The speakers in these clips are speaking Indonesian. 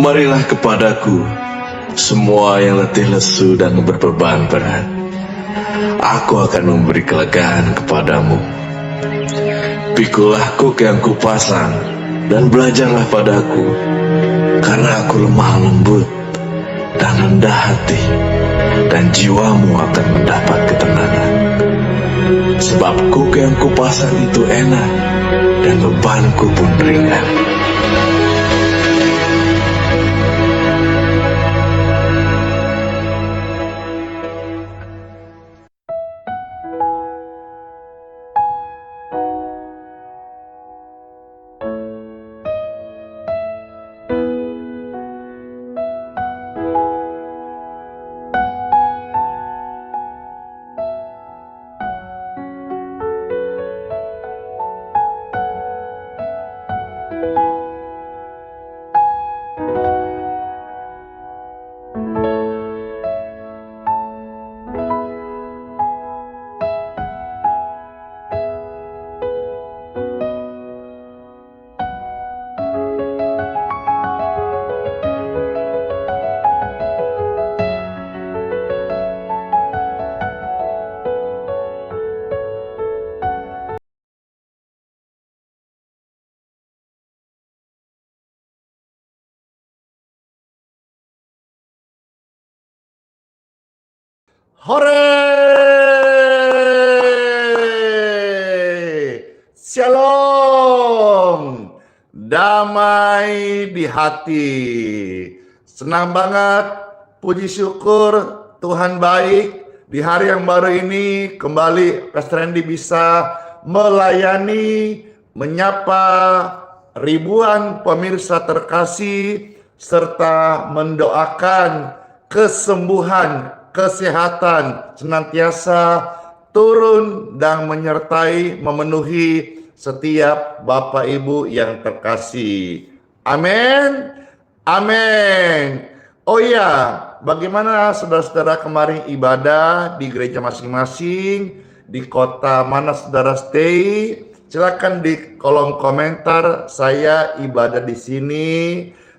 Marilah kepadaku, semua yang letih lesu dan berbeban berat. Aku akan memberi kelegaan kepadamu. Pikulah kuk yang kupasang, dan belajarlah padaku, karena aku lemah lembut dan rendah hati, dan jiwamu akan mendapat ketenangan. Sebab kuk yang kupasang itu enak, dan bebanku pun ringan. Hore! Shalom! Damai di hati. Senang banget, puji syukur Tuhan baik. Di hari yang baru ini kembali Pastor Randy bisa melayani, menyapa ribuan pemirsa terkasih serta mendoakan kesembuhan, kesehatan senantiasa turun dan menyertai memenuhi setiap Bapak Ibu yang terkasih. Amin. Amin. Oh iya, bagaimana saudara-saudara kemarin ibadah di gereja masing-masing, di kota mana saudara stay? Silakan di kolom komentar. Saya ibadah di sini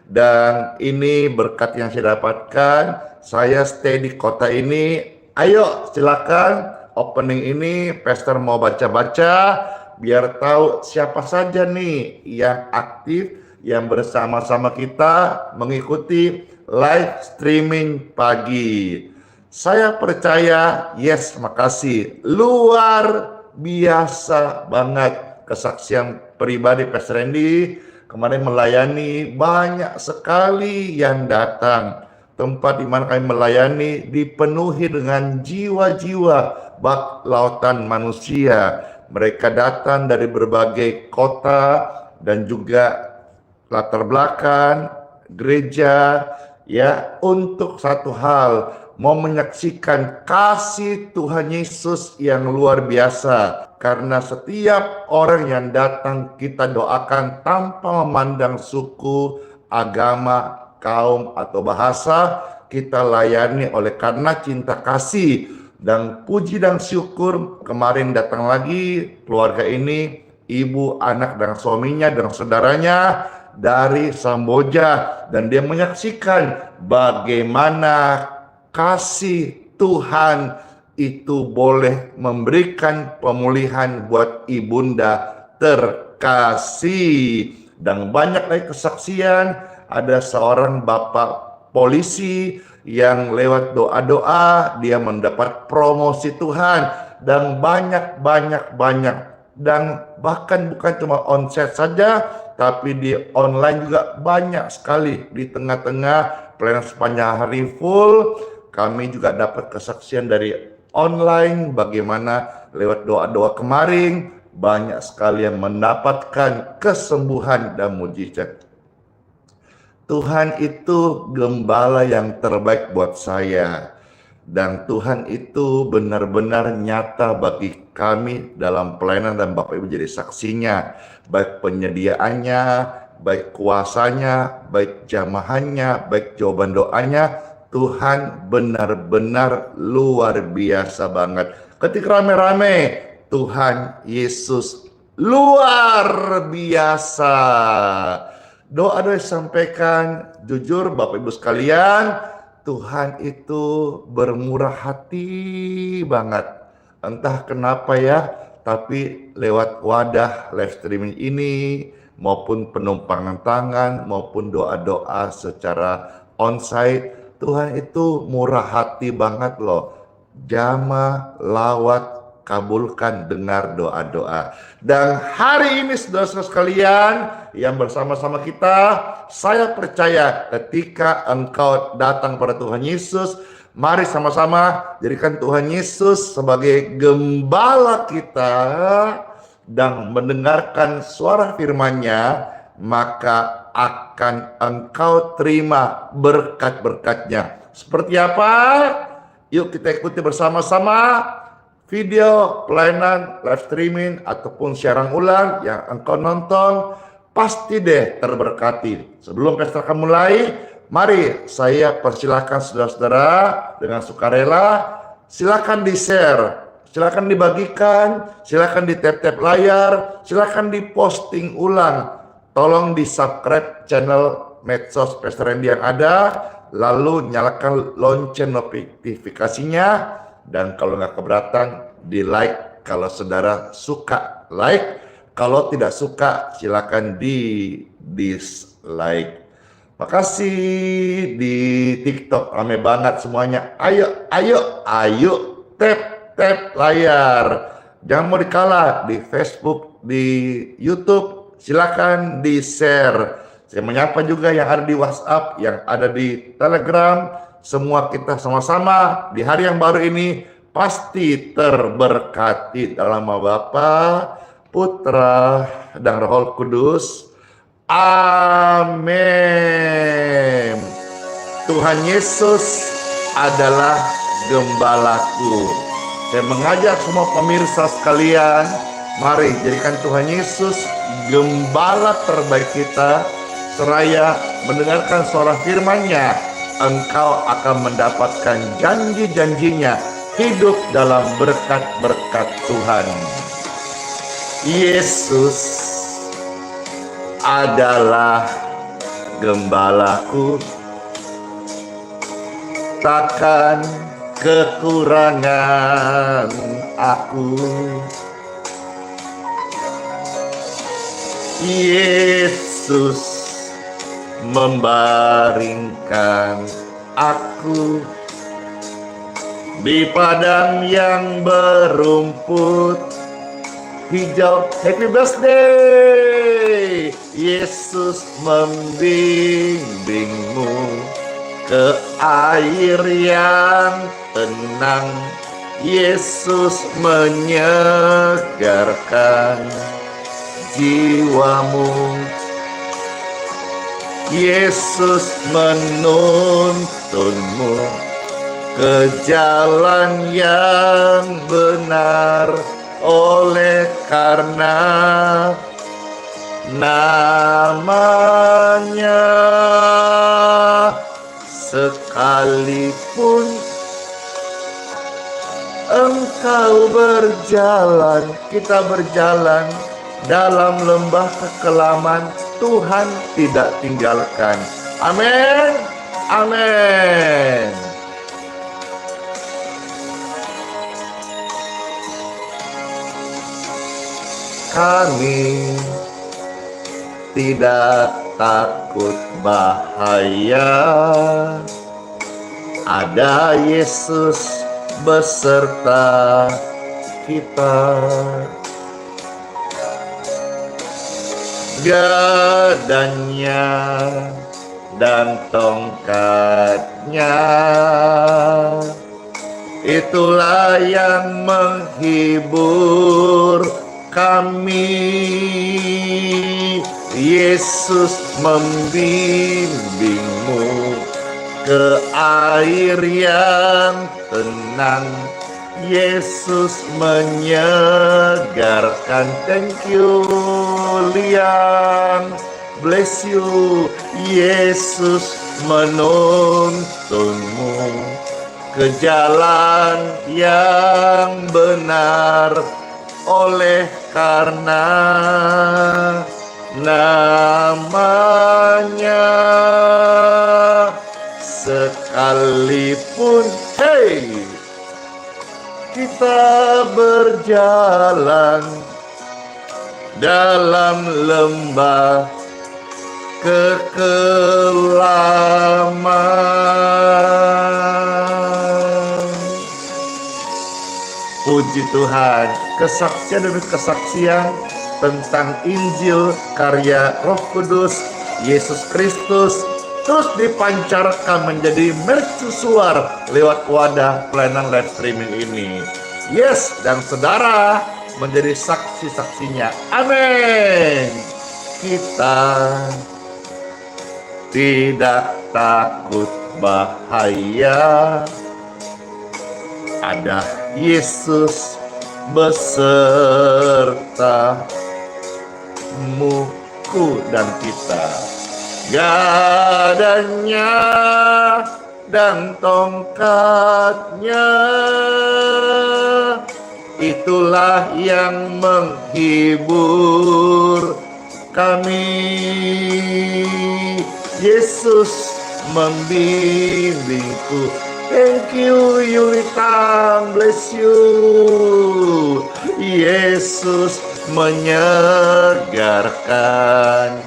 dan ini berkat yang saya dapatkan. Saya stay di kota ini. Ayo silakan opening ini Pastor mau baca-baca biar tahu siapa saja nih yang aktif, yang bersama-sama kita mengikuti live streaming pagi. Saya percaya, yes, makasih. Luar biasa banget kesaksian pribadi Pastor Randy. Kemarin melayani banyak sekali yang datang. Tempat di mana kami melayani dipenuhi dengan jiwa-jiwa bak lautan manusia. Mereka datang dari berbagai kota dan juga latar belakang gereja ya untuk satu hal, mau menyaksikan kasih Tuhan Yesus yang luar biasa. Karena setiap orang yang datang kita doakan tanpa memandang suku, agama, kaum atau bahasa, kita layani oleh karena cinta kasih. Dan puji dan syukur kemarin datang lagi keluarga ini, ibu, anak dan suaminya dan saudaranya dari Samboja, dan dia menyaksikan bagaimana kasih Tuhan itu boleh memberikan pemulihan buat ibunda terkasih. Dan banyak lagi kesaksian. Ada seorang bapak polisi yang lewat doa-doa dia mendapat promosi Tuhan, dan banyak dan bahkan bukan cuma onsite saja tapi di online juga banyak sekali. Di tengah-tengah pelayanan sepanjang hari full, kami juga dapat kesaksian dari online bagaimana lewat doa-doa kemarin banyak sekali yang mendapatkan kesembuhan dan mujizat. Tuhan itu gembala yang terbaik buat saya, dan Tuhan itu benar-benar nyata bagi kami dalam pelayanan, dan Bapak Ibu jadi saksinya, baik penyediaannya, baik kuasanya, baik jamahannya, baik jawaban doanya. Tuhan benar-benar luar biasa banget. Ketika rame-rame, Tuhan Yesus luar biasa. doa-doa yang disampaikan, jujur Bapak Ibu sekalian, Tuhan itu bermurah hati banget. Entah kenapa ya, tapi lewat wadah live streaming ini, maupun penumpangan tangan, maupun doa-doa secara onsite, Tuhan itu murah hati banget loh. Jamah, lawat, kabulkan, dengar doa-doa. Dan hari ini saudara-saudara sekalian yang bersama-sama kita, saya percaya ketika engkau datang pada Tuhan Yesus, mari sama-sama jadikan Tuhan Yesus sebagai gembala kita dan mendengarkan suara firman-Nya, maka akan engkau terima berkat-berkat-Nya. Seperti apa? Yuk kita ikuti bersama-sama video pelayanan live streaming ataupun siaran ulang yang engkau nonton, pasti deh terberkati. Sebelum pesta akan mulai, mari saya persilahkan saudara-saudara dengan sukarela, silakan di-share, silakan dibagikan, silakan di tap-tap layar, silakan diposting ulang. Tolong di-subscribe channel medsos Pastor Randy yang ada, lalu nyalakan lonceng notifikasinya. Dan kalau nggak keberatan, di like kalau saudara suka like, kalau tidak suka silakan di dislike. Makasih. Di TikTok rame banget semuanya. Ayo tap layar. Jangan mau dikalah. Di Facebook, di YouTube silakan di share. Saya menyapa juga yang ada di WhatsApp, yang ada di Telegram. Semua kita sama-sama di hari yang baru ini pasti terberkati dalam nama Bapa, Putra, dan Roh Kudus. Amin. Tuhan Yesus adalah gembalaku. Saya mengajak semua pemirsa sekalian, mari jadikan Tuhan Yesus gembala terbaik kita. Seraya mendengarkan suara firman-Nya, engkau akan mendapatkan janji-janjinya, hidup dalam berkat-berkat Tuhan. Yesus adalah gembalaku, takkan kekurangan aku. Yesus membaringkan aku di padang yang berumput hijau. Happy birthday! Yesus membimbingmu ke air yang tenang. Yesus menyegarkan jiwamu. Yesus menuntunmu ke jalan yang benar, oleh karena namanya. Sekalipun engkau berjalan, kita berjalan dalam lembah kekelaman, Tuhan tidak tinggalkan. Amin. Amin. Kami tidak takut bahaya, ada Yesus beserta kita. Gadanya dan tongkatnya, itulah yang menghibur kami. Yesus membimbingmu ke air yang tenang. Yesus menyegarkan. Thank you, Liang. Bless you. Yesus menuntunmu ke jalan yang benar, oleh karena namanya. Sekalipun kita berjalan dalam lembah kekelaman. Puji Tuhan, kesaksian demi kesaksian tentang Injil karya Roh Kudus Yesus Kristus terus dipancarkan menjadi mercusuar lewat wadah pelayanan live streaming ini. Yes, dan saudara menjadi saksi-saksinya. Amin. Kita tidak takut bahaya, ada Yesus besertamu, ku dan kita. Gadanya dan tongkatnya, itulah yang menghibur kami. Yesus membimbingku. Thank you Yulita, bless you. Yesus menyegarkan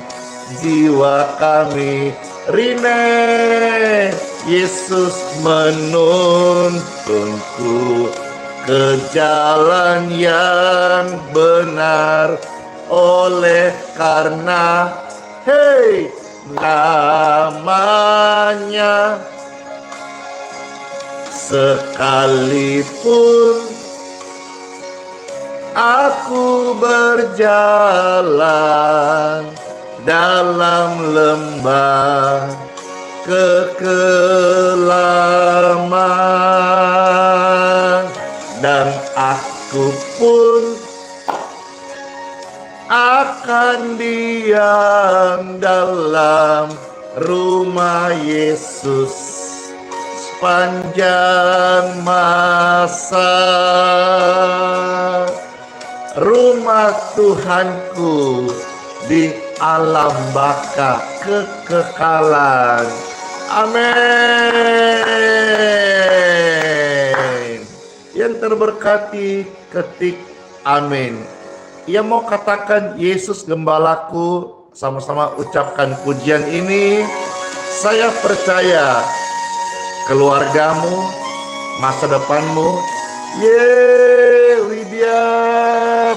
jiwa kami. Rine, Yesus menuntunku ke jalan yang benar. Oleh karena namanya, sekalipun aku berjalan dalam lembah kekelaman, dan aku pun akan diam dalam rumah Yesus sepanjang masa. Rumah Tuhanku di alam baka kekekalan. Amin. Yang terberkati ketik amin. Ia mau katakan Yesus gembalaku, sama-sama ucapkan pujian ini. Saya percaya keluargamu, masa depanmu. Lydia,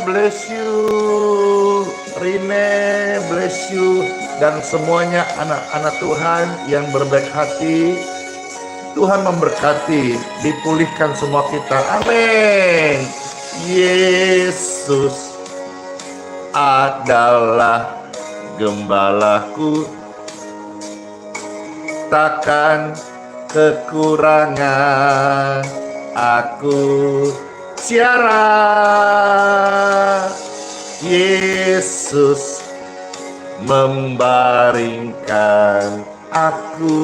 bless you. Rine, bless you. Dan semuanya anak-anak Tuhan yang berbaik hati, Tuhan memberkati, dipulihkan semua kita. Amin. Yesus adalah gembalaku, takkan kekurangan aku siara. Yesus membaringkan aku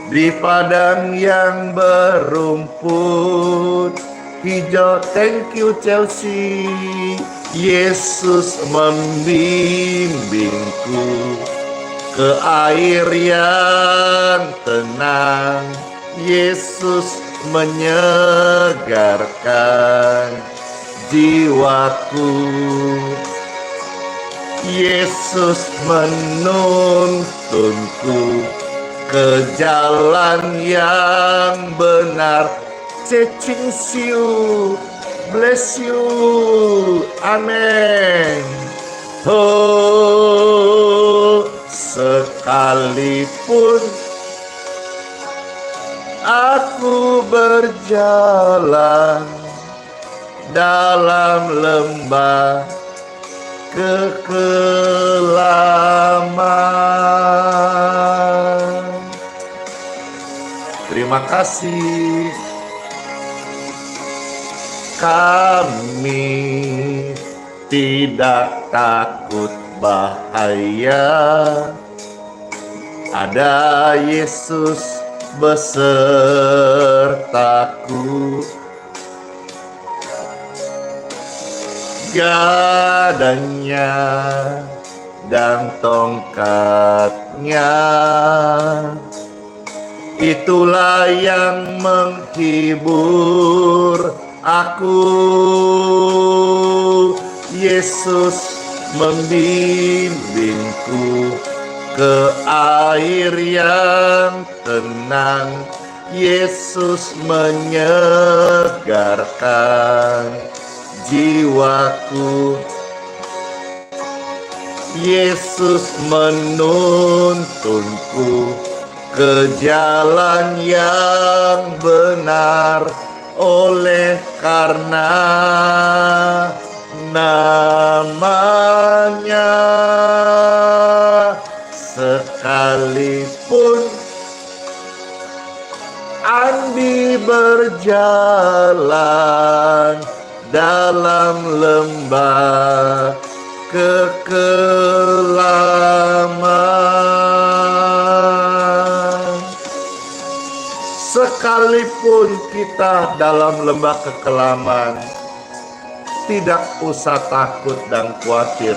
di padang yang berumput hijau. Thank you Chelsea. Yesus membimbingku ke air yang tenang. Yesus menyegarkan jiwaku. Yesus menuntunku ke jalan yang benar. Cecing siu, bless you, amin. Oh, sekalipun aku berjalan dalam lembah kekelaman. Terima kasih. Kami tidak takut bahaya, ada Yesus besertaku. gadanya dan tongkatnya, itulah yang menghibur aku. Yesus membimbingku ke air yang tenang. Yesus menyegarkan jiwaku. Yesus menuntunku ke jalan yang benar, oleh karena namanya. Sekalipun Andi berjalan dalam lembah kekelaman, sekalipun kita dalam lembah kekelaman, tidak usah takut dan khawatir.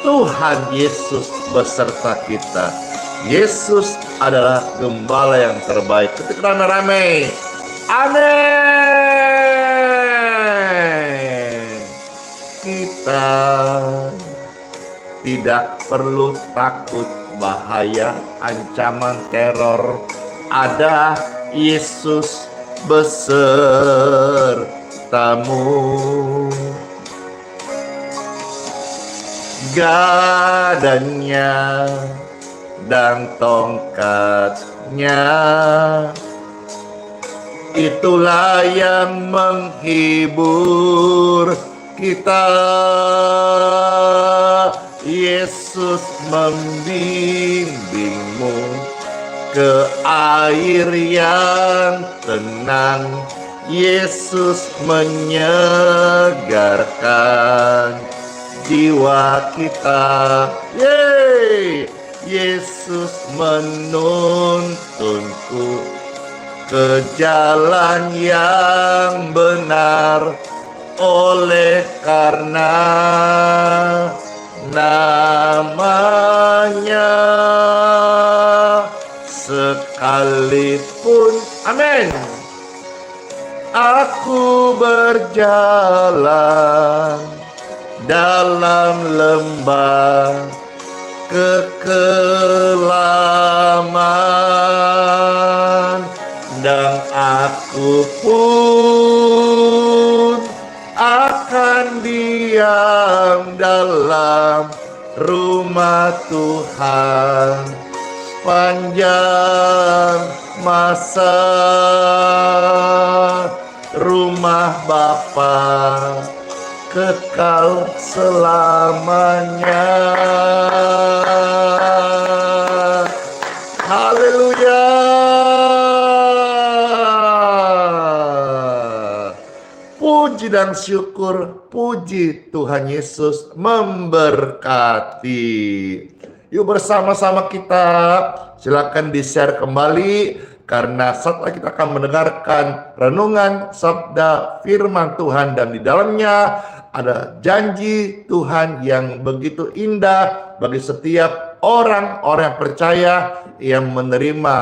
Tuhan Yesus beserta kita. Yesus adalah gembala yang terbaik. Ketika rame-rame, amin. Kita tidak perlu takut bahaya, ancaman teror. Ada Yesus besertamu. Gadanya dan tongkatnya, itulah yang menghibur kita. Yesus membimbingmu ke air yang tenang. Yesus menyegarkan jiwa kita. Yeay! Yesus menuntunku ke jalan yang benar, oleh karena namanya. Sekalipun, amin, aku berjalan dalam lembah kekelaman, dan aku pun akan diam dalam rumah Tuhan sepanjang masa. Rumah Bapa kekal selamanya. Haleluya. Puji dan syukur, puji Tuhan Yesus memberkati. Yuk bersama-sama kita, silakan di-share kembali, karena setelah kita akan mendengarkan renungan sabda firman Tuhan, dan di dalamnya ada janji Tuhan yang begitu indah bagi setiap orang-orang yang percaya yang menerima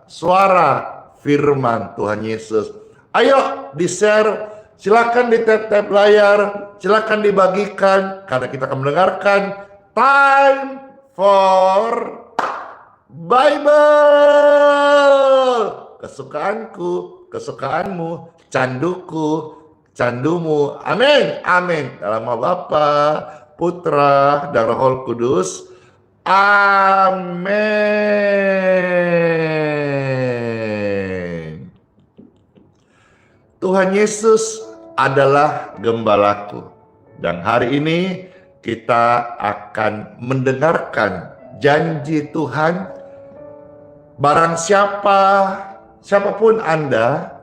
suara firman Tuhan Yesus. Ayo di-share, silakan di tap-tap layar, silakan dibagikan, karena kita akan mendengarkan Time for Bible. Kesukaanku, kesukaanmu, canduku, candumu. Amin, amin. Dalam nama Bapa, Putra, dan Roh Kudus. Amin. Tuhan Yesus adalah gembalaku. Dan hari ini kita akan mendengarkan janji Tuhan. Barang siapapun Anda,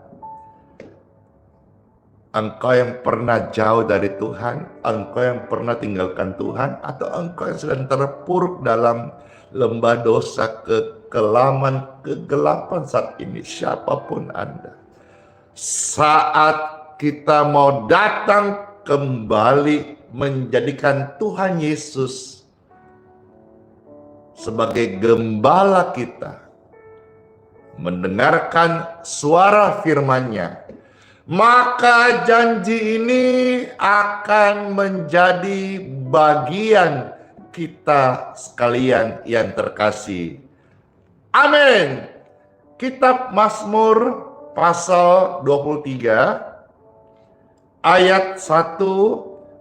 engkau yang pernah jauh dari Tuhan, engkau yang pernah tinggalkan Tuhan, atau engkau yang sedang terpuruk dalam lembah dosa, kekelaman, kegelapan saat ini, siapapun Anda, saat kita mau datang kembali menjadikan Tuhan Yesus sebagai gembala kita, mendengarkan suara firman-Nya, maka janji ini akan menjadi bagian kita sekalian yang terkasih. Amin. Kitab Mazmur pasal 23 ayat 1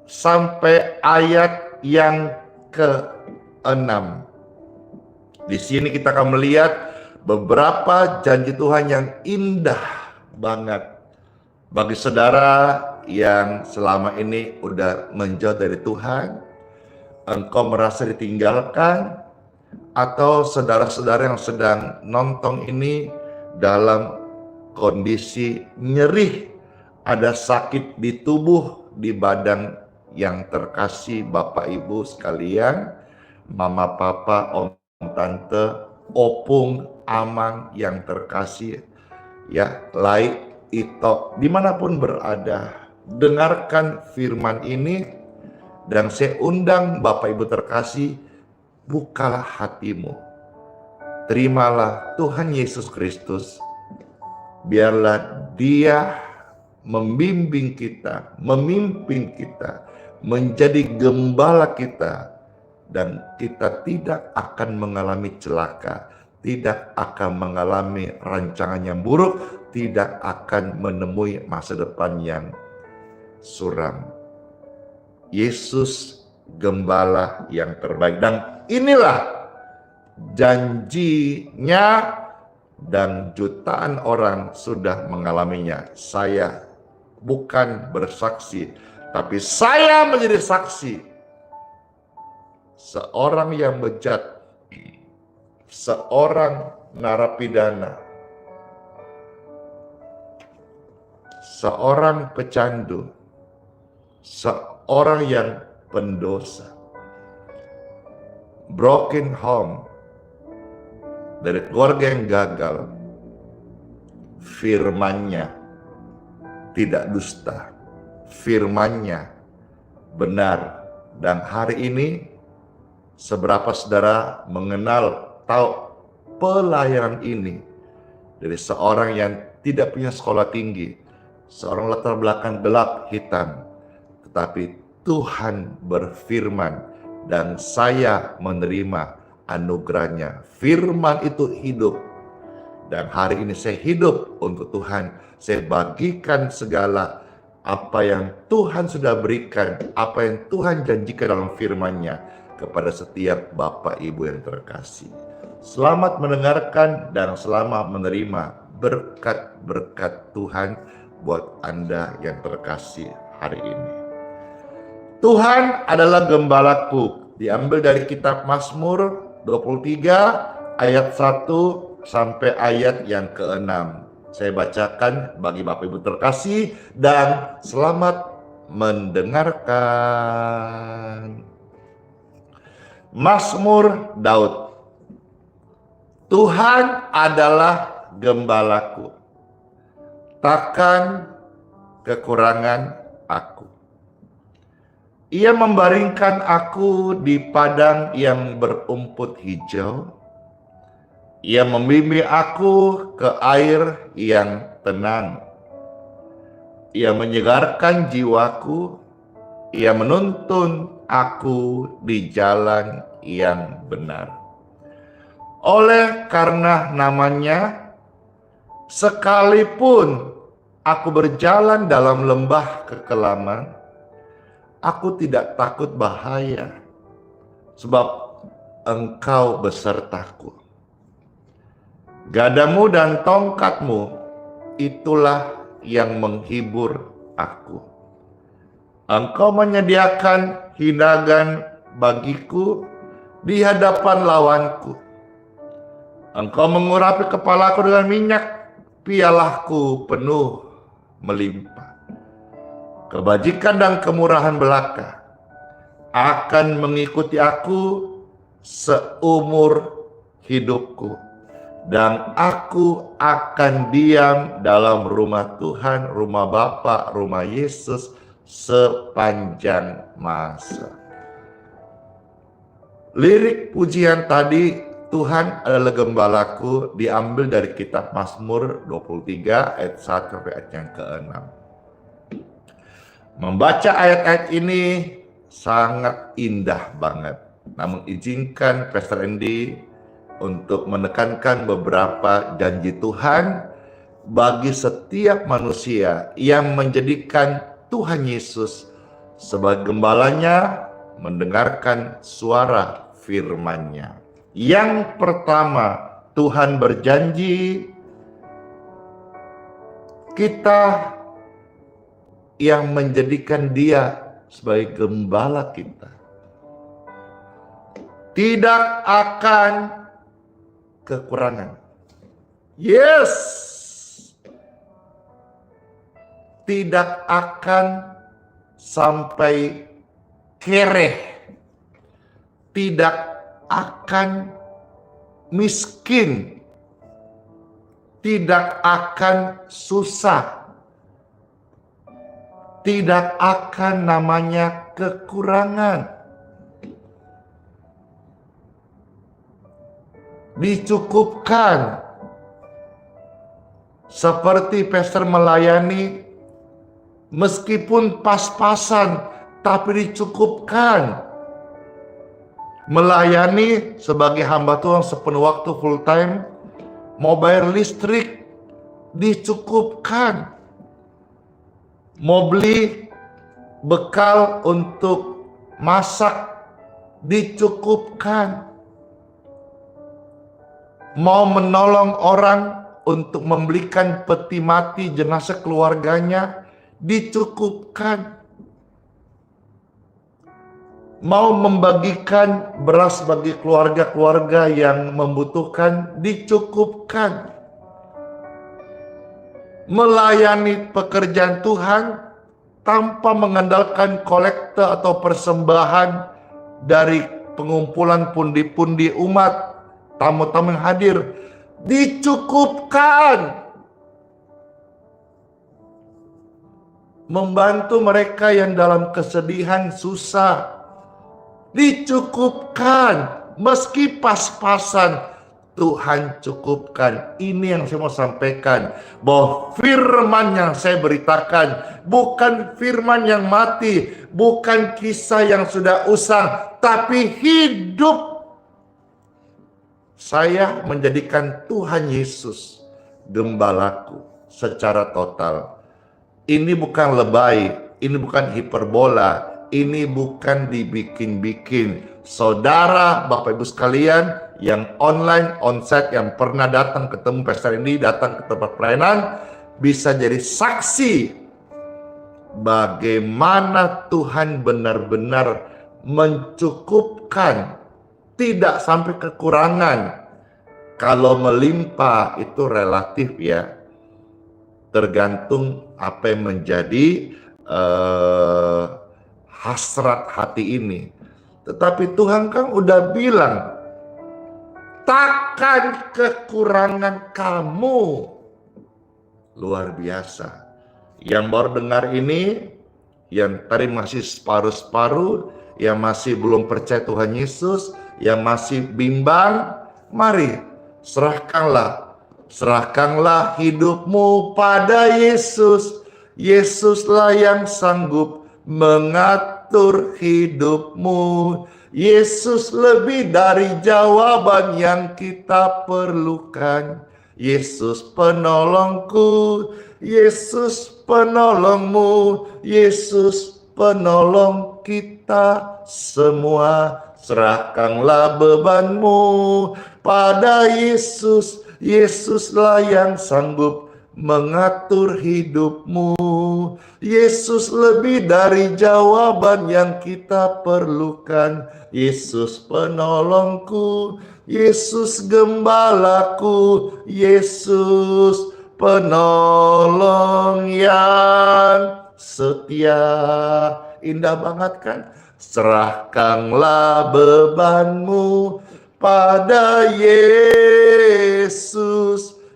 sampai ayat yang ke-6. Di sini kita akan melihat beberapa janji Tuhan yang indah banget bagi saudara yang selama ini udah menjauh dari Tuhan, engkau merasa ditinggalkan, atau saudara-saudara yang sedang nonton ini dalam kondisi nyeri, ada sakit di tubuh, di badan yang terkasih, Bapak Ibu sekalian, Mama Papa, Om Tante, Opung, Amang yang terkasih, ya, Lai, Ito, dimanapun berada, dengarkan firman ini, dan saya undang Bapak Ibu terkasih, bukalah hatimu, terimalah Tuhan Yesus Kristus, biarlah Dia membimbing kita, memimpin kita, menjadi gembala kita, dan kita tidak akan mengalami celaka, tidak akan mengalami rancangan yang buruk, tidak akan menemui masa depan yang suram. Yesus gembala yang terbaik, dan inilah janjinya, dan jutaan orang sudah mengalaminya. Saya bukan bersaksi, tapi saya menjadi saksi. Seorang yang bejat, seorang narapidana, seorang pecandu, seorang yang pendosa, broken home, dari keluarga yang gagal, firman-Nya tidak dusta, firman-Nya benar. Dan hari ini, seberapa saudara mengenal, tahu pelayanan ini dari seorang yang tidak punya sekolah tinggi, seorang latar belakang gelap hitam, tetapi Tuhan berfirman dan saya menerima anugerahnya. Firman itu hidup, dan hari ini saya hidup untuk Tuhan. Saya bagikan segala apa yang Tuhan sudah berikan, apa yang Tuhan janjikan dalam firman-Nya kepada setiap Bapak Ibu yang terkasih. Selamat mendengarkan dan selamat menerima berkat-berkat Tuhan buat Anda yang terkasih hari ini. Tuhan adalah gembalaku, diambil dari kitab Mazmur 23 ayat 1 sampai ayat yang ke-6. Saya bacakan bagi Bapak Ibu terkasih dan selamat mendengarkan. Mazmur Daud. Tuhan adalah gembalaku, takkan kekurangan aku. Ia membaringkan aku di padang yang berumput hijau. Ia membimbing aku ke air yang tenang. Ia menyegarkan jiwaku. Ia menuntun aku di jalan yang benar. Oleh karena namanya, sekalipun aku berjalan dalam lembah kekelaman, aku tidak takut bahaya, sebab Engkau besertaku. Gadamu dan tongkatmu, itulah yang menghibur aku. Engkau menyediakan hidangan bagiku di hadapan lawanku. Engkau mengurapi kepalaku dengan minyak, pialahku penuh melimpah. Kebajikan dan kemurahan belaka akan mengikuti aku seumur hidupku, dan aku akan diam dalam rumah Tuhan, rumah Bapa, rumah Yesus sepanjang masa. Lirik pujian tadi, Tuhan adalah gembalaku, diambil dari kitab Mazmur 23 ayat 1 sampai ayat yang ke-6. Membaca ayat-ayat ini sangat indah banget. Namun izinkan Pastor Andy untuk menekankan beberapa janji Tuhan bagi setiap manusia yang menjadikan Tuhan Yesus sebagai gembalanya, mendengarkan suara firman-Nya. Yang pertama, Tuhan berjanji kita yang menjadikan Dia sebagai gembala kita tidak akan kekurangan. Yes, tidak akan sampai kereh, tidak akan miskin, tidak akan susah, tidak akan namanya kekurangan. Dicukupkan. Seperti pastor melayani, meskipun pas-pasan, tapi dicukupkan. Melayani sebagai hamba Tuhan sepenuh waktu full time, mau bayar listrik, dicukupkan. Mau beli bekal untuk masak, dicukupkan. Mau menolong orang untuk membelikan peti mati jenazah keluarganya, dicukupkan. Mau membagikan beras bagi keluarga-keluarga yang membutuhkan, dicukupkan. Melayani pekerjaan Tuhan tanpa mengandalkan kolekte atau persembahan dari pengumpulan pundi-pundi umat, tamu-tamu yang hadir, dicukupkan. Membantu mereka yang dalam kesedihan, susah, dicukupkan. Meski pas-pasan, Tuhan cukupkan. Ini yang saya mau sampaikan, bahwa firman yang saya beritakan bukan firman yang mati, bukan kisah yang sudah usang, tapi hidup. Saya menjadikan Tuhan Yesus gembalaku secara total. Ini bukan lebay, ini bukan hiperbola, ini bukan dibikin-bikin. Saudara, Bapak Ibu sekalian yang online, onsite, yang pernah datang ketemu Pastor ini, datang ke tempat pelayanan, bisa jadi saksi bagaimana Tuhan benar-benar mencukupkan, tidak sampai kekurangan. Kalau melimpah itu relatif ya, tergantung apa yang menjadi hasrat hati ini. Tetapi Tuhan kan udah bilang, takkan kekurangan kamu. Luar biasa. Yang baru dengar ini, yang tadi masih separuh-separuh, yang masih belum percaya Tuhan Yesus, yang masih bimbang, mari serahkanlah hidupmu pada Yesus. Yesuslah yang sanggup mengatur hidupmu. Yesus lebih dari jawaban yang kita perlukan. Yesus penolongku, Yesus penolongmu, Yesus penolong kita semua. Serahkanlah bebanmu pada Yesus. Yesuslah yang sanggup mengatur hidupmu. Yesus lebih dari jawaban yang kita perlukan. Yesus penolongku, Yesus gembalaku, Yesus penolong yang setia. Indah banget kan? Serahkanlah bebanmu pada Yesus.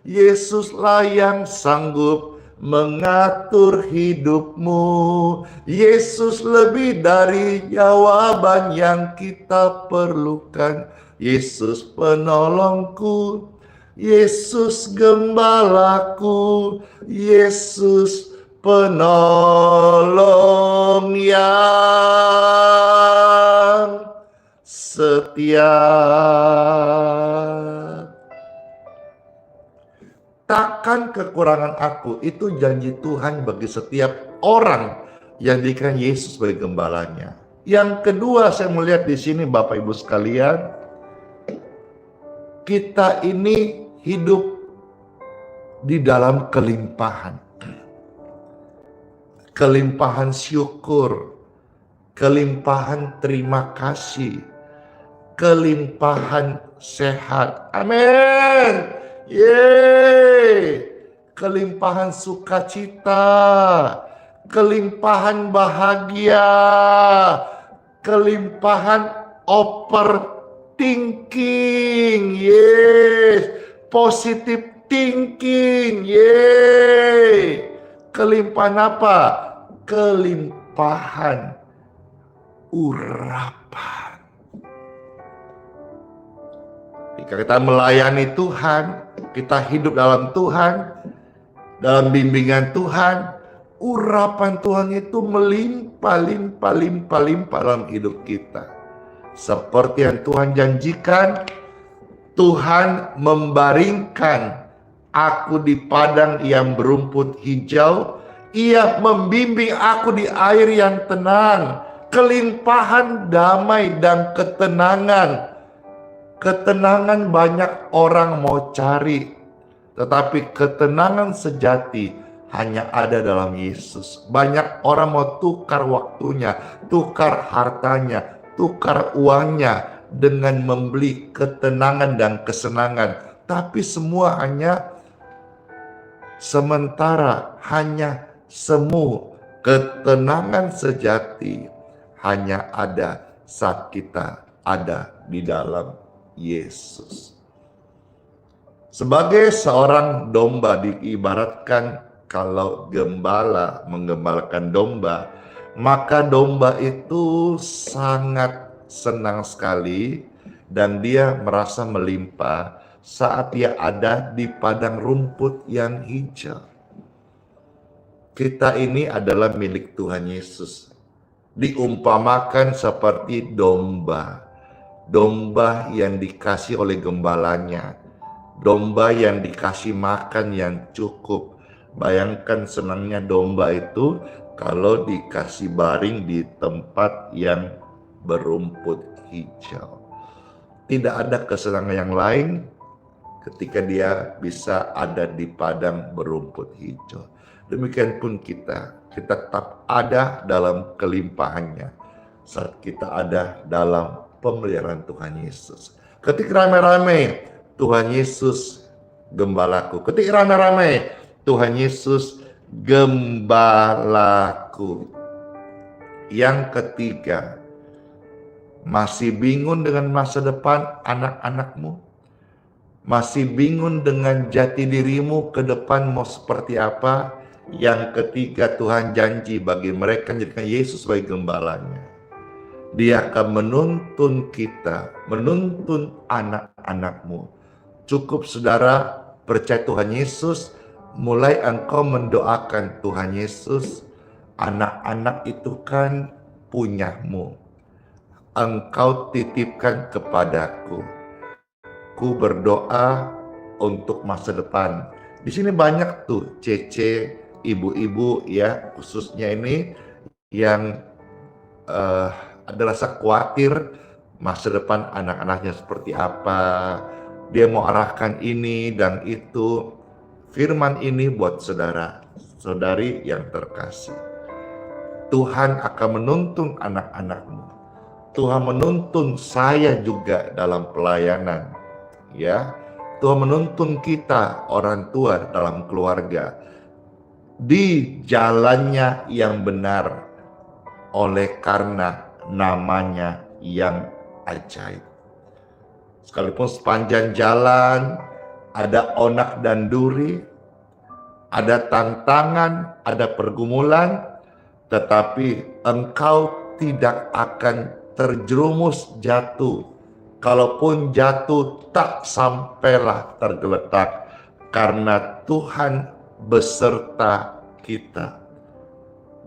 Yesuslah yang sanggup mengatur hidupmu. Yesus lebih dari jawaban yang kita perlukan. Yesus penolongku, Yesus gembalaku, Yesus penolong yang setia. Takkan kekurangan aku, itu janji Tuhan bagi setiap orang yang dijadikan Yesus sebagai gembalanya. Yang kedua, saya melihat di sini Bapak Ibu sekalian, kita ini hidup di dalam kelimpahan. Kelimpahan syukur, kelimpahan terima kasih, kelimpahan sehat. Amin. Yeay. Kelimpahan sukacita, kelimpahan bahagia, kelimpahan overthinking. Yes. Positive thinking. Yeay. Kelimpahan apa? Kelimpahan urapan. Jika kita melayani Tuhan, kita hidup dalam Tuhan, dalam bimbingan Tuhan, urapan Tuhan itu melimpah dalam hidup kita. Seperti yang Tuhan janjikan, Tuhan membaringkan aku di padang yang berumput hijau. Ia membimbing aku di air yang tenang. Kelimpahan damai dan ketenangan. Ketenangan banyak orang mau cari, tetapi ketenangan sejati hanya ada dalam Yesus. Banyak orang mau tukar waktunya, tukar hartanya, tukar uangnya dengan membeli ketenangan dan kesenangan. Tapi semua hanya sementara, hanya semu. Ketenangan sejati hanya ada saat kita ada di dalam Yesus. Sebagai seorang domba diibaratkan, kalau gembala menggembalakan domba, maka domba itu sangat senang sekali dan dia merasa melimpah saat dia ada di padang rumput yang hijau. Kita ini adalah milik Tuhan Yesus. Diumpamakan seperti domba. Domba yang dikasih oleh gembalanya, domba yang dikasih makan yang cukup. Bayangkan senangnya domba itu kalau dikasih baring di tempat yang berumput hijau. Tidak ada kesenangan yang lain ketika dia bisa ada di padang berumput hijau. Demikian pun kita tetap ada dalam kelimpahannya saat kita ada dalam pemeliharaan Tuhan Yesus. Ketika rame-rame, Tuhan Yesus gembalaku. Ketika rame-rame, Tuhan Yesus gembalaku. Yang ketiga, masih bingung dengan masa depan anak-anakmu? Masih bingung dengan jati dirimu ke depan mau seperti apa? Yang ketiga, Tuhan janji bagi mereka yang menjadikan Yesus sebagai gembalanya. Dia akan menuntun kita, menuntun anak-anakmu. Cukup saudara percaya Tuhan Yesus, mulai engkau mendoakan Tuhan Yesus, anak-anak itu kan punyamu. Engkau titipkan kepadaku. Ku berdoa untuk masa depan. Di sini banyak tuh cece, ibu-ibu ya, khususnya ini yang ada rasa khawatir masa depan anak-anaknya seperti apa. Dia mau arahkan ini dan itu. Firman ini buat saudara, saudari yang terkasih. Tuhan akan menuntun anak-anakmu. Tuhan menuntun saya juga dalam pelayanan. Ya, Tuhan menuntun kita orang tua dalam keluarga di jalannya yang benar oleh karena namanya yang ajaib. Sekalipun sepanjang jalan ada onak dan duri, ada tantangan, ada pergumulan, tetapi engkau tidak akan terjerumus jatuh. Kalaupun jatuh, tak sampailah tergeletak, karena Tuhan beserta kita.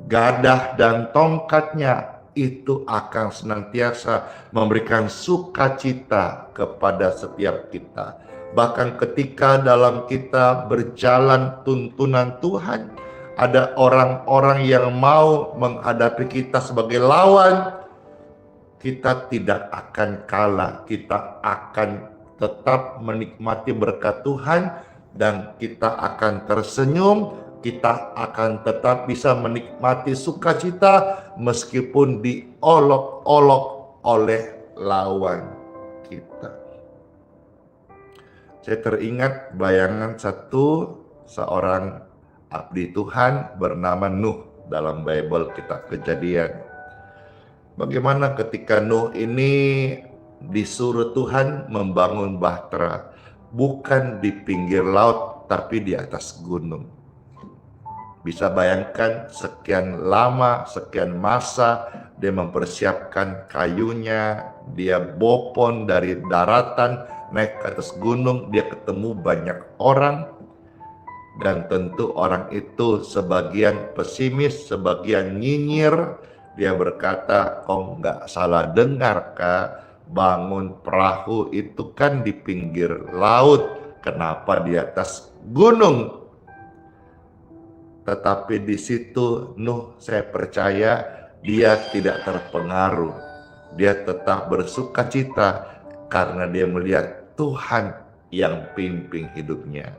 Gadah dan tongkatnya itu akan senantiasa memberikan sukacita kepada setiap kita. Bahkan ketika dalam kita berjalan tuntunan Tuhan, ada orang-orang yang mau menghadapi kita sebagai lawan, kita tidak akan kalah. Kita akan tetap menikmati berkat Tuhan, dan kita akan tersenyum. Kita akan tetap bisa menikmati sukacita meskipun diolok-olok oleh lawan kita. Saya teringat bayangan seorang abdi Tuhan bernama Nuh dalam Bible kita Kejadian. Bagaimana ketika Nuh ini disuruh Tuhan membangun bahtera, bukan di pinggir laut tapi di atas gunung. Bisa bayangkan sekian lama, sekian masa dia mempersiapkan kayunya, dia bopon dari daratan naik ke atas gunung, dia ketemu banyak orang, dan tentu orang itu sebagian pesimis, sebagian nyinyir. Dia berkata, "Kau nggak salah dengar kah? Bangun perahu itu kan di pinggir laut, kenapa di atas gunung?" Tetapi di situ Nuh, saya percaya dia tidak terpengaruh. Dia tetap bersukacita karena dia melihat Tuhan yang pimpin hidupnya.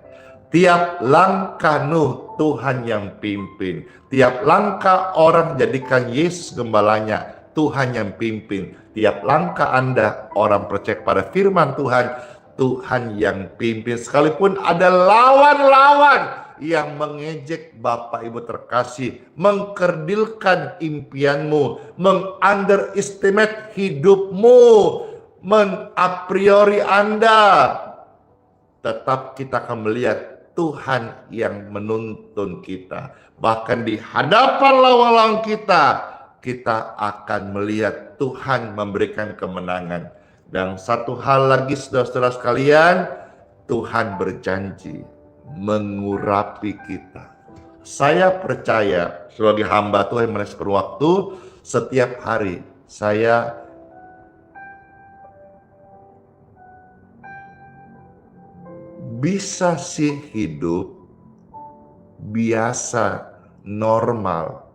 Tiap langkah Nuh, Tuhan yang pimpin. Tiap langkah orang jadikan Yesus gembalanya, Tuhan yang pimpin. Tiap langkah Anda, orang percaya pada firman Tuhan, Tuhan yang pimpin. Sekalipun ada lawan-lawan yang mengejek Bapak Ibu terkasih, mengkerdilkan impianmu, mengunderestimate hidupmu, menapriori Anda, tetap kita akan melihat Tuhan yang menuntun kita. Bahkan di hadapan lawan-lawan kita akan melihat Tuhan memberikan kemenangan. Dan satu hal lagi saudara-saudara sekalian, Tuhan berjanji mengurapi kita. Saya percaya sebagai hamba Tuhan yang meneliskan waktu, setiap hari saya bisa sih hidup biasa, normal,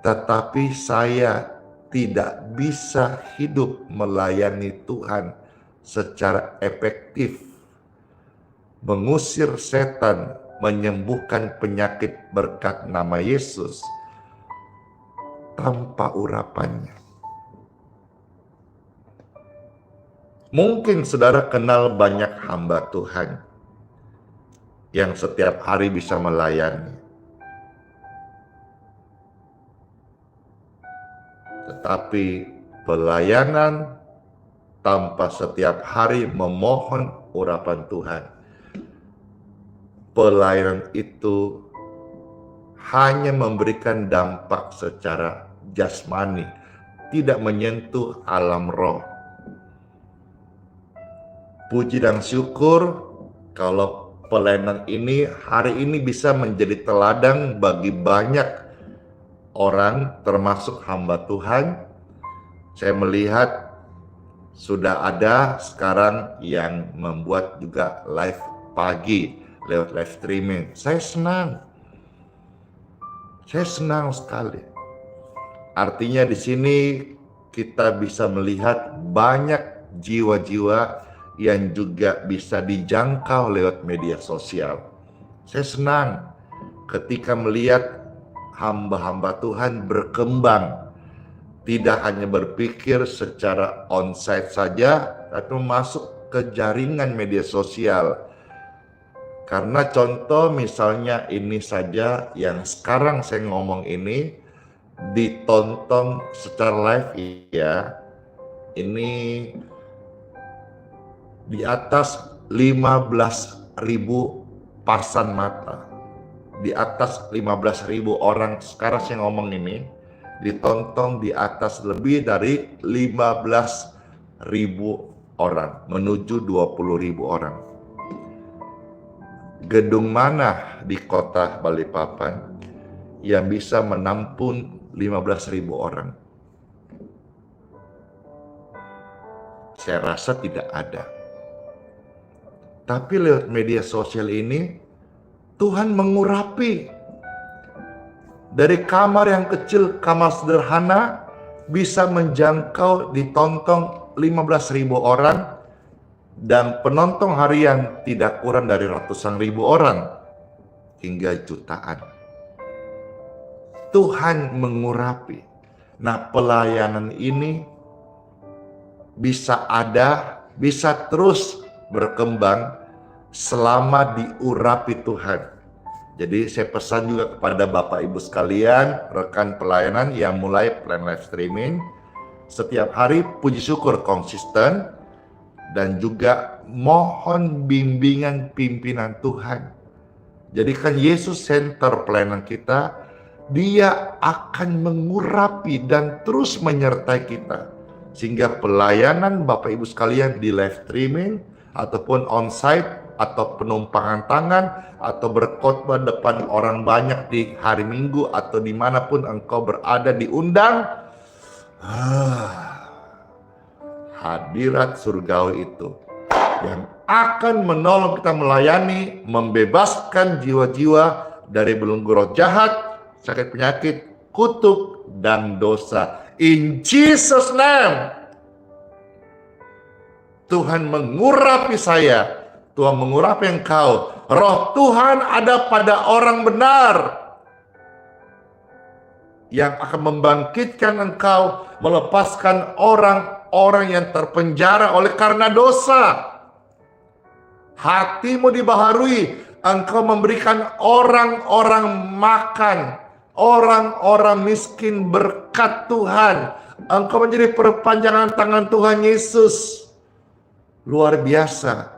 tetapi saya tidak bisa hidup melayani Tuhan secara efektif, mengusir setan, menyembuhkan penyakit berkat nama Yesus tanpa urapannya. Mungkin saudara kenal banyak hamba Tuhan yang setiap hari bisa melayani. Tetapi pelayanan tanpa setiap hari memohon urapan Tuhan, pelayanan itu hanya memberikan dampak secara jasmani, tidak menyentuh alam roh. Puji dan syukur kalau pelayanan ini hari ini bisa menjadi teladan bagi banyak orang, termasuk hamba Tuhan. Saya melihat sudah ada sekarang yang membuat juga live pagi lewat live streaming. Saya senang sekali. Artinya di sini kita bisa melihat banyak jiwa-jiwa yang juga bisa dijangkau lewat media sosial. Saya senang ketika melihat hamba-hamba Tuhan berkembang, tidak hanya berpikir secara onsite saja, tapi masuk ke jaringan media sosial. Karena contoh misalnya ini saja yang sekarang saya ngomong ini ditonton secara live ya, ini di atas 15.000 pasan mata. Di atas 15.000 orang sekarang saya ngomong ini, ditonton di atas lebih dari 15.000 orang, menuju 20.000 orang. Gedung mana di kota Balikpapan yang bisa menampung 15.000 orang? Saya rasa tidak ada. Tapi lewat media sosial ini, Tuhan mengurapi. Dari kamar yang kecil, kamar sederhana, bisa menjangkau ditonton 15.000 orang, dan penonton harian tidak kurang dari ratusan ribu orang, hingga jutaan. Tuhan mengurapi. Nah, pelayanan ini bisa ada, bisa terus berkembang selama diurapi Tuhan. Jadi saya pesan juga kepada Bapak Ibu sekalian, rekan pelayanan yang mulai plan live streaming, setiap hari puji syukur konsisten, dan juga mohon bimbingan pimpinan Tuhan. Jadikan Yesus center pelayanan kita, Dia akan mengurapi dan terus menyertai kita. Sehingga pelayanan Bapak Ibu sekalian di live streaming, ataupun onsite, atau penumpangan tangan, atau berkhotbah depan orang banyak di hari Minggu, atau dimanapun engkau berada diundang, hadirat surgawi itu yang akan menolong kita melayani, membebaskan jiwa-jiwa dari belenggu roh jahat, sakit penyakit, kutuk, dan dosa. In Jesus name, Tuhan mengurapi saya, Tuhan mengurapi engkau. Roh Tuhan ada pada orang benar yang akan membangkitkan engkau, melepaskan orang-orang yang terpenjara oleh karena dosa. Hatimu dibaharui, engkau memberikan orang-orang makan, orang-orang miskin berkat Tuhan. Engkau menjadi perpanjangan tangan Tuhan Yesus. Luar biasa.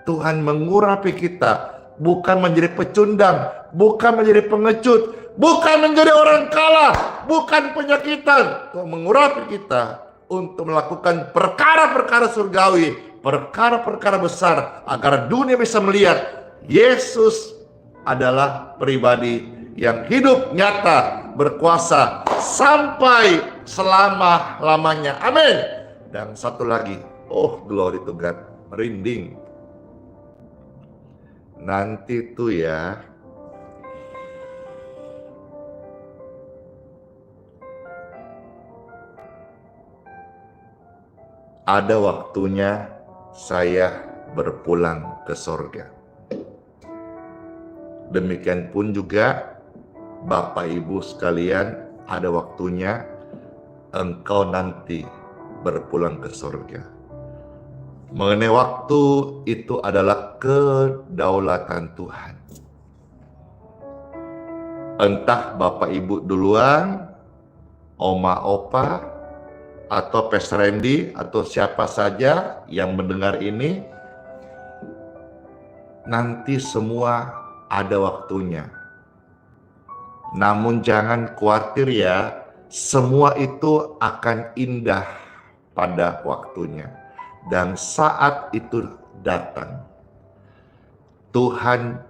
Tuhan mengurapi kita, bukan menjadi pecundang, bukan menjadi pengecut, bukan menjadi orang kalah, bukan penyakitan. Tuhan mengurapi kita untuk melakukan perkara-perkara surgawi, perkara-perkara besar, agar dunia bisa melihat Yesus adalah pribadi yang hidup, nyata, berkuasa sampai selama-lamanya. Amin. Dan satu lagi, oh glory to God, merinding. Nanti tuh ya, ada waktunya saya berpulang ke sorga. Demikian pun juga Bapak Ibu sekalian, ada waktunya engkau nanti berpulang ke sorga. Mengenai waktu itu adalah kedaulatan Tuhan. Entah Bapak Ibu duluan, Oma Opa, atau Pastor Randy, atau siapa saja yang mendengar ini, nanti semua ada waktunya. Namun jangan khawatir ya, semua itu akan indah pada waktunya. Dan saat itu datang, Tuhan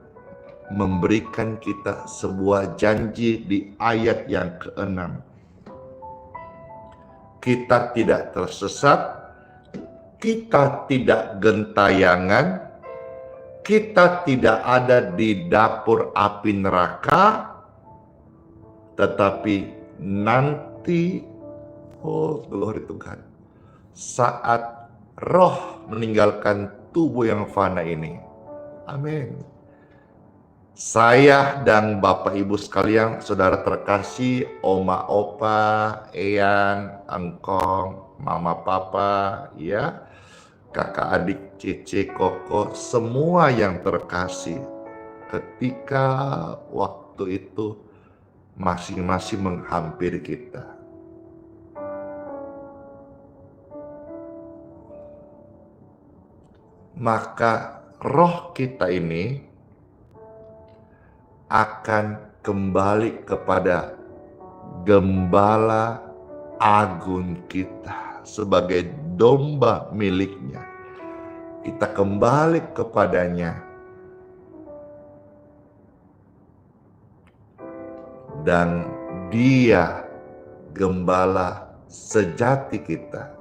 memberikan kita sebuah janji di ayat yang ke-6. Kita tidak tersesat, kita tidak gentayangan, kita tidak ada di dapur api neraka, tetapi nanti, oh glory to God, saat roh meninggalkan tubuh yang fana ini. Amin. Saya dan Bapak Ibu sekalian, saudara terkasih, Oma Opa, Eyang, Engkong, Mama Papa, ya, kakak adik, Cici, Koko, semua yang terkasih, ketika waktu itu masing-masing menghampiri kita. Maka roh kita ini akan kembali kepada Gembala Agung kita sebagai domba miliknya. Kita kembali kepadanya dan Dia Gembala sejati kita,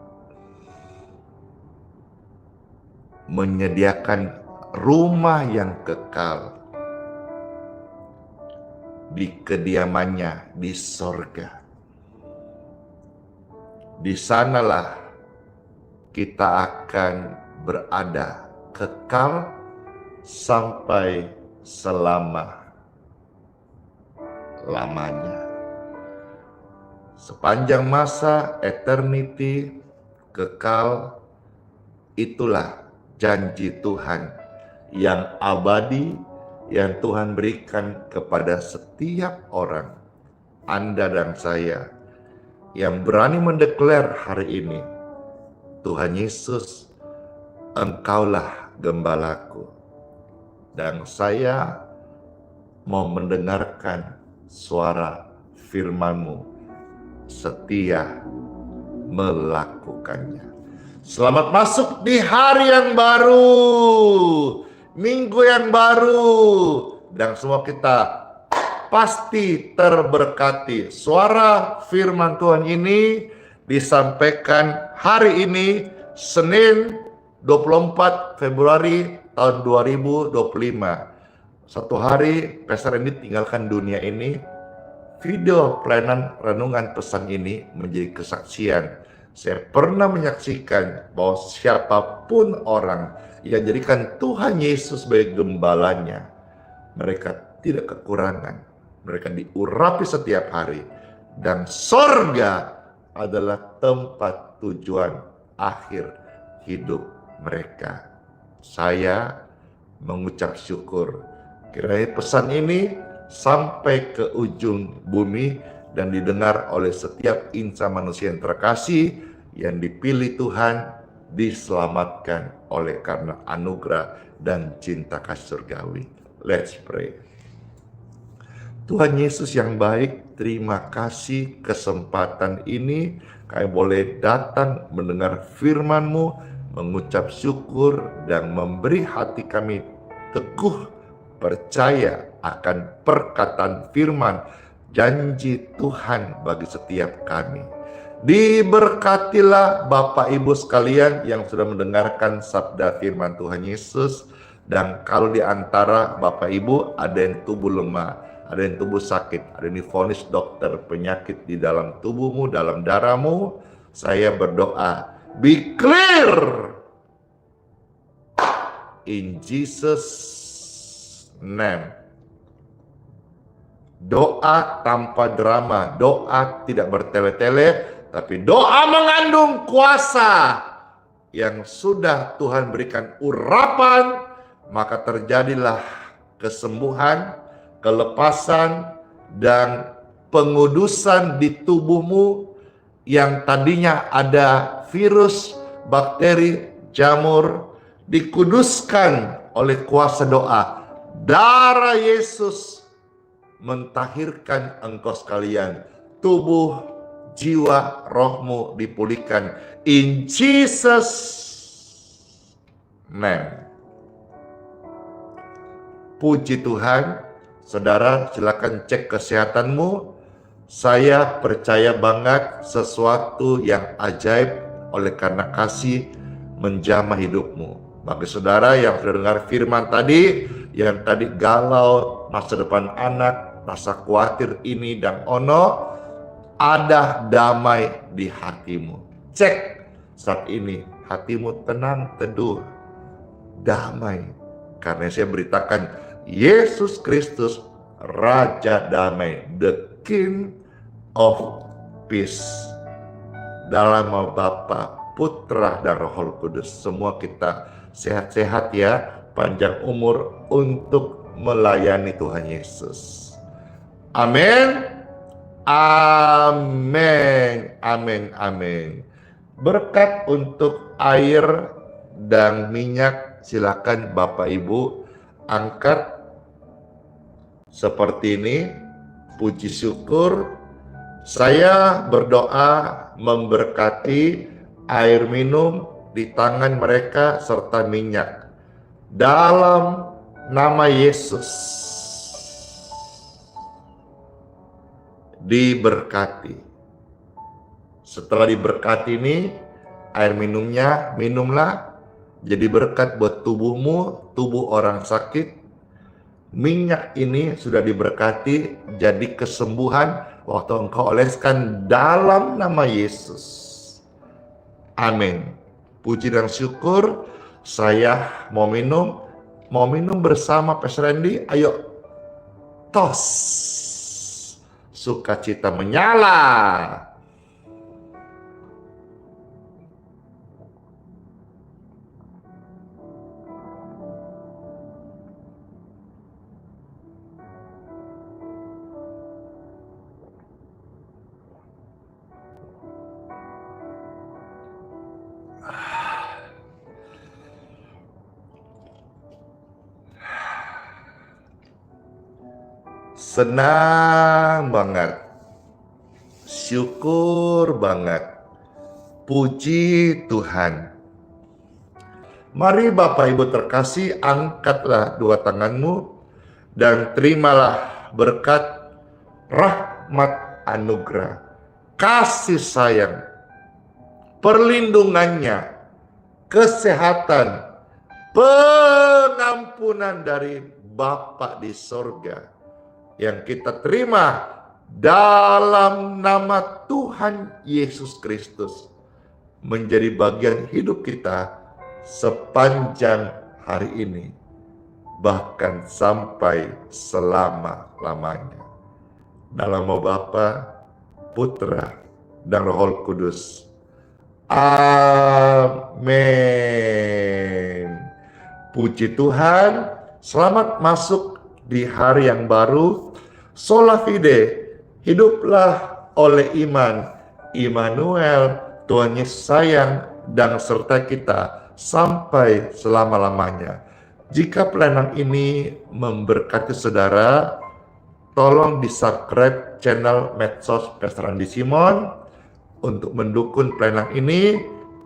menyediakan rumah yang kekal di kediamannya di sorga. Di sanalah kita akan berada kekal sampai selama-lamanya. Sepanjang masa eternity kekal, itulah janji Tuhan yang abadi yang Tuhan berikan kepada setiap orang, Anda dan saya, yang berani mendeklar hari ini, Tuhan Yesus, Engkaulah gembalaku. Dan saya mau mendengarkan suara firman-Mu, setia melakukannya. Selamat masuk di hari yang baru, minggu yang baru, dan semua kita pasti terberkati. Suara firman Tuhan ini disampaikan hari ini, Senin 24 Februari tahun 2025. Satu hari Pastor Randy tinggalkan dunia ini, video pelayanan renungan pesan ini menjadi kesaksian. Saya pernah menyaksikan bahwa siapapun orang yang jadikan Tuhan Yesus sebagai gembalanya, mereka tidak kekurangan. Mereka diurapi setiap hari. Dan sorga adalah tempat tujuan akhir hidup mereka. Saya mengucap syukur. Kiranya pesan ini sampai ke ujung bumi dan didengar oleh setiap insan manusia yang terkasih, yang dipilih Tuhan, diselamatkan oleh karena anugerah dan cinta kasih surgawi. Let's pray. Tuhan Yesus yang baik, terima kasih kesempatan ini kami boleh datang mendengar firman-Mu, mengucap syukur dan memberi hati kami teguh percaya akan perkataan firman janji Tuhan bagi setiap kami. Diberkatilah Bapak Ibu sekalian yang sudah mendengarkan sabda firman Tuhan Yesus. Dan kalau di antara Bapak Ibu ada yang tubuh lemah, ada yang tubuh sakit, ada yang divonis dokter penyakit di dalam tubuhmu, dalam darahmu, saya berdoa, be clear in Jesus name. Doa tanpa drama, doa tidak bertele-tele, tapi doa mengandung kuasa yang sudah Tuhan berikan urapan, maka terjadilah kesembuhan, kelepasan, dan pengudusan di tubuhmu yang tadinya ada virus, bakteri, jamur, dikuduskan oleh kuasa doa. Darah Yesus mentahirkan engkau sekalian, tubuh, jiwa, rohmu dipulihkan in Jesus name. Puji Tuhan. Saudara, silakan cek kesehatanmu. Saya percaya banget sesuatu yang ajaib oleh karena kasih menjamah hidupmu. Bagi saudara yang sudah dengar firman tadi, yang tadi galau masa depan anak, rasa khawatir ini dan ono, ada damai di hatimu. Cek saat ini, hatimu tenang, teduh, damai. Karena saya beritakan, Yesus Kristus, Raja Damai, the King of Peace. Dalam nama Bapa, Putra, dan Roh Kudus, semua kita sehat-sehat ya, panjang umur untuk melayani Tuhan Yesus. Amin. Amin. Amin. Amin. Berkat untuk air dan minyak, silakan Bapak Ibu angkat seperti ini, puji syukur. Saya berdoa memberkati air minum di tangan mereka serta minyak. Dalam nama Yesus. Diberkati. Setelah diberkati ini, air minumnya, minumlah. Jadi berkat buat tubuhmu, tubuh orang sakit. Minyak ini sudah diberkati, jadi kesembuhan waktu engkau oleskan dalam nama Yesus. Amin. Puji dan syukur. Saya mau minum bersama Pastor Randy. Ayo, tos. Sukacita menyala. Senang banget, syukur banget, puji Tuhan. Mari Bapak Ibu terkasih, angkatlah dua tanganmu dan terimalah berkat rahmat anugerah, kasih sayang, perlindungannya, kesehatan, pengampunan dari Bapa di sorga yang kita terima dalam nama Tuhan Yesus Kristus menjadi bagian hidup kita sepanjang hari ini, bahkan sampai selama-lamanya. Dalam nama Bapa, Putra, dan Roh Kudus. Amin. Puji Tuhan, selamat masuk di hari yang baru. Sola fide, hiduplah oleh iman. Immanuel, Tuhan Yesus sayang dan serta kita sampai selama-lamanya. Jika pelayanan ini memberkati saudara, tolong di-subscribe channel medsos Pastor Randy Simon untuk mendukung pelayanan ini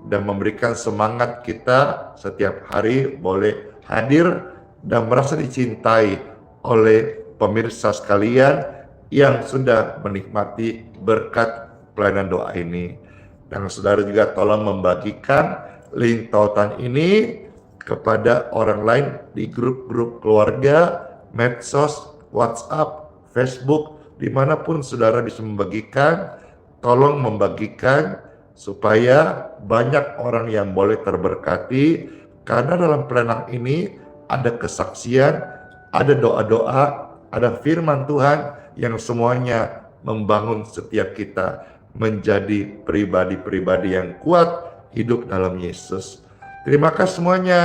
dan memberikan semangat kita setiap hari boleh hadir dan merasa dicintai oleh pemirsa sekalian yang sudah menikmati berkat pelayanan doa ini. Dan saudara juga tolong membagikan link tautan ini kepada orang lain di grup-grup keluarga, medsos, WhatsApp, Facebook, dimanapun saudara bisa membagikan. Tolong membagikan supaya banyak orang yang boleh terberkati, karena dalam pelayanan ini ada kesaksian, ada doa-doa, ada firman Tuhan yang semuanya membangun setiap kita menjadi pribadi-pribadi yang kuat hidup dalam Yesus. Terima kasih semuanya.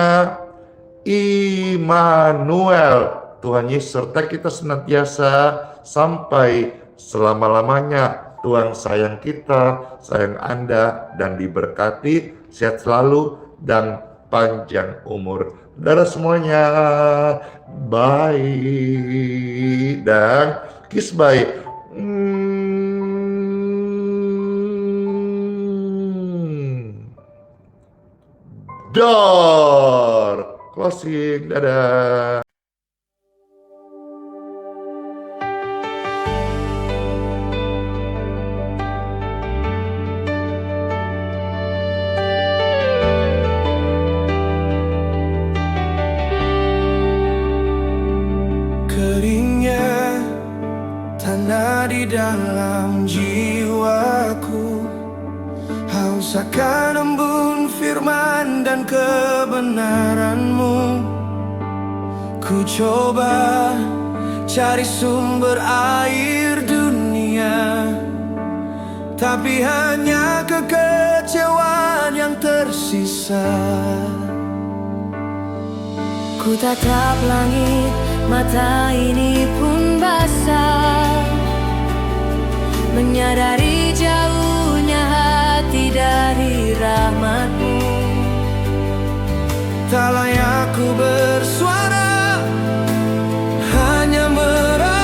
Immanuel, Tuhan Yesus serta kita senantiasa sampai selama-lamanya. Tuhan sayang kita, sayang Anda, dan diberkati, sehat selalu, dan panjang umur. Saudara semuanya, bye, dan kiss bye. Door closing, dadah. Keringnya tanah di dalam jiwaku, haus akan embun firman dan kebenaran-Mu. Ku coba cari sumber air dunia, tapi hanya kekecewaan yang tersisa. Ku tatap langit, mata ini pun basah, menyadari jauhnya hati dari rahmat-Mu. Tak layak ku bersuara, hanya merasa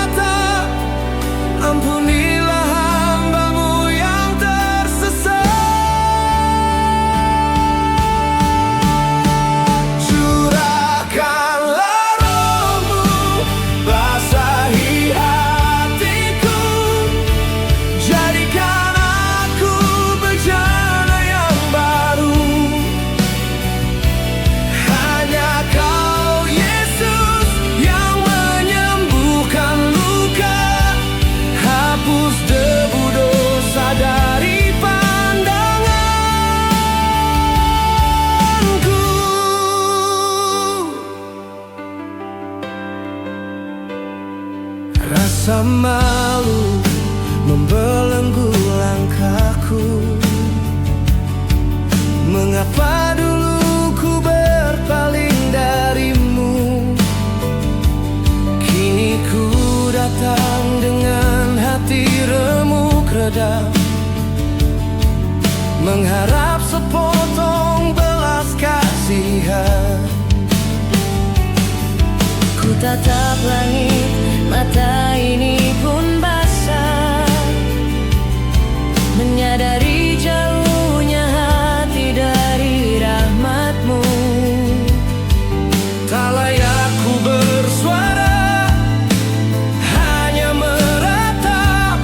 Rasa malu membelenggu langkahku. Mengapa dulu ku berpaling darimu? Kini ku datang dengan hati remuk redam, mengharap sepotong belas kasihan. Ku tatap langit, mata ini pun basah, menyadari jauhnya hati dari rahmatmu. Tak layak ku bersuara, hanya meratap.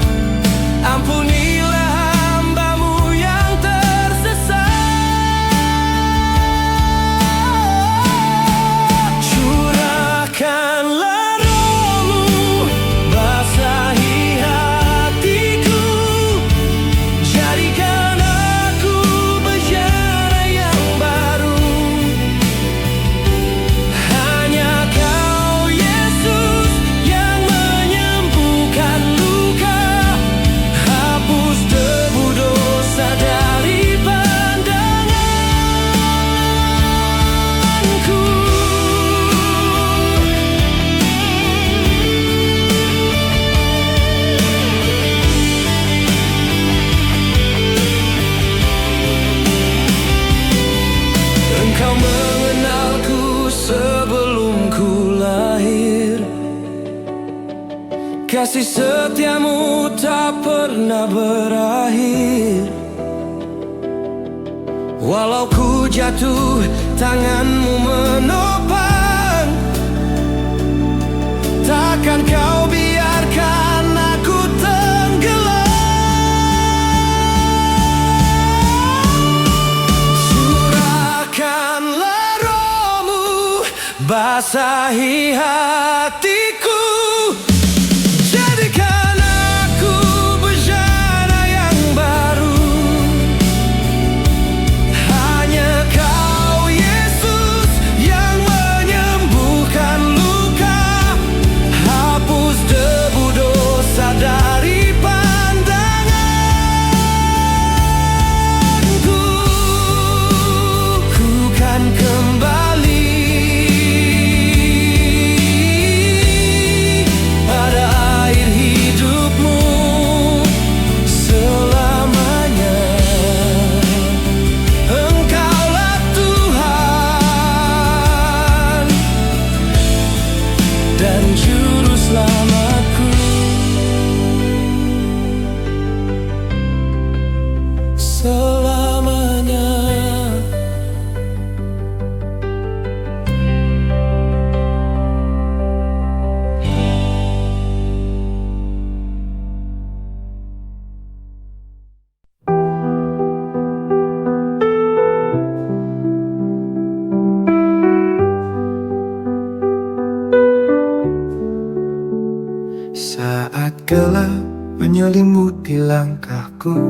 Ampunilah hamba-Mu yang tersesat. Curahkanlah Roh-Mu, basahi hatiku. Jadikan aku bejana yang baru. Hanya Kau Yesus yang menyembuhkan luka. Hapus debu dosa dari pandanganku. Engkau mengenalku sebelum ku lahir. Kasih setiamu tak pernah berakhir. Walau ku jatuh, tanganmu menopang. Takkan Kau biarkan aku tenggelam. Curahkanlah Roh-Mu, basahi hatiku. Jadikan aku bejana yang baru. Hanya Kau Yesus yang menyembuhkan luka. Hapus debu dosa dari pandanganku. Ku kan kembali pada air hidupmu selamanya. Engkaulah Tuhan dan Juru Selamatku. Selamanya. Saat gelap menyelimuti langkahku,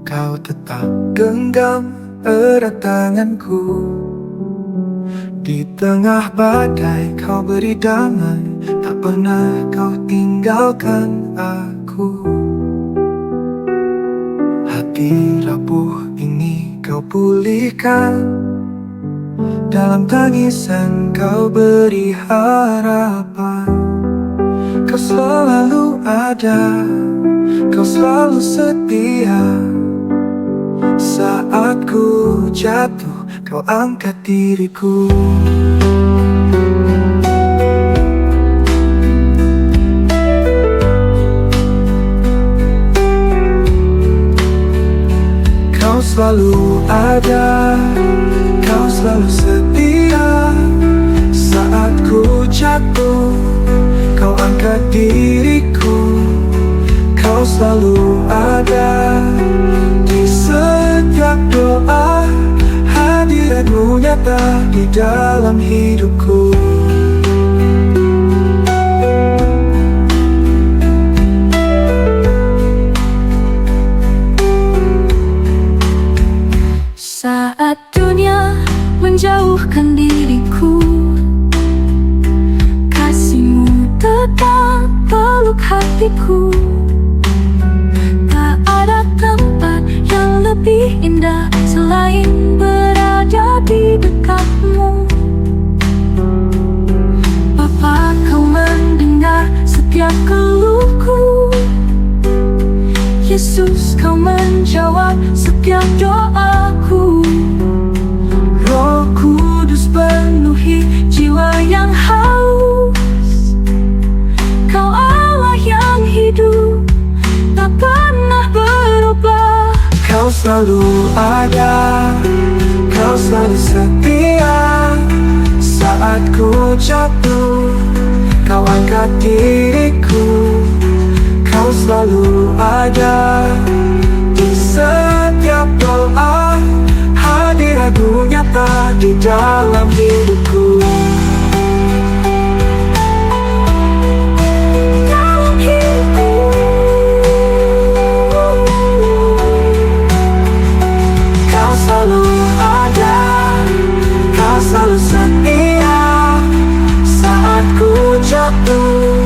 Kau tetap genggam erat tanganku. Di tengah badai Kau beri damai, tak pernah Kau tinggalkan aku. Hati rapuh ini Kau pulihkan, dalam tangisan Kau beri harapan. Kau selalu ada, Kau selalu setia. Saat ku jatuh, Kau angkat diriku. Kau selalu ada, Kau selalu setia. Saat ku jatuh, Kau angkat diriku. Kau selalu ada di setiap doa. Hadirat-Mu nyata di dalam hidupku. Saat dunia menjauhkan diriku, kasih-Mu hatiku. Tak ada tempat yang lebih indah selain berada di dekatmu. Bapa, kau mendengar setiap keluhku. Yesus, kau menjawab setiap doaku. Roh Kudus penuhi jiwa yang haus. Kau Allah yang hidup, tak pernah berubah. Kau selalu ada, kau selalu setia. Saat ku jatuh, kau angkat diriku. Kau selalu ada di setiap doa. Hadiratmu nyata di dalam hidupku. Dalam hidupku, Kau selalu ada, kau selalu setia. Saat ku jatuh,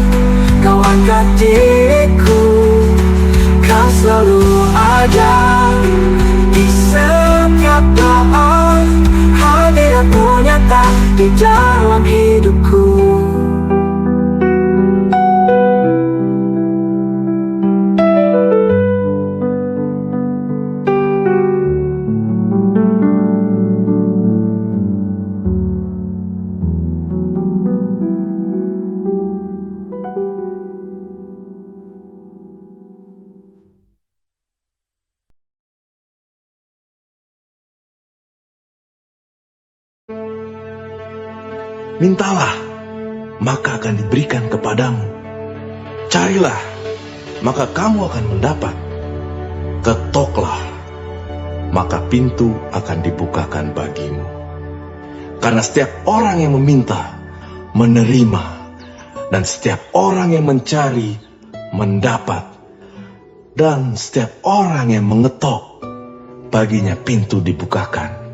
kau angkat diriku. Kau selalu ada di setiap doa. Hadiratmu nyata di dalam hidupku. Mintalah, maka akan diberikan kepadamu. Carilah, maka kamu akan mendapat. Ketoklah, maka pintu akan dibukakan bagimu. Karena setiap orang yang meminta, menerima, dan setiap orang yang mencari, mendapat. Dan setiap orang yang mengetok, baginya pintu dibukakan.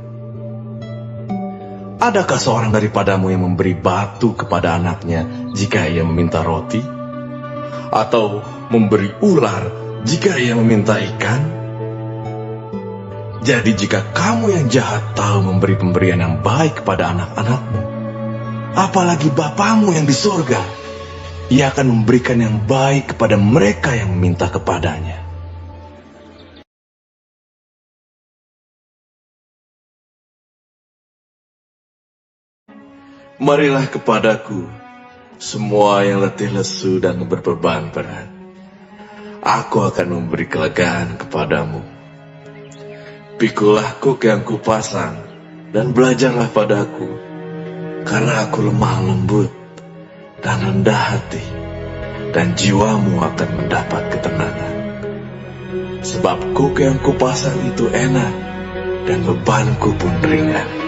Adakah seorang daripadamu yang memberi batu kepada anaknya jika ia meminta roti? Atau memberi ular jika ia meminta ikan? Jadi jika kamu yang jahat tahu memberi pemberian yang baik kepada anak-anakmu, apalagi Bapamu yang di surga, ia akan memberikan yang baik kepada mereka yang meminta kepadanya. Marilah kepadaku, semua yang letih lesu dan berbeban berat. Aku akan memberi kelegaan kepadamu. Pikulah kuk yang kupasang, dan belajarlah padaku, karena aku lemah lembut dan rendah hati, dan jiwamu akan mendapat ketenangan. Sebab kuk yang kupasang itu enak, dan bebanku pun ringan.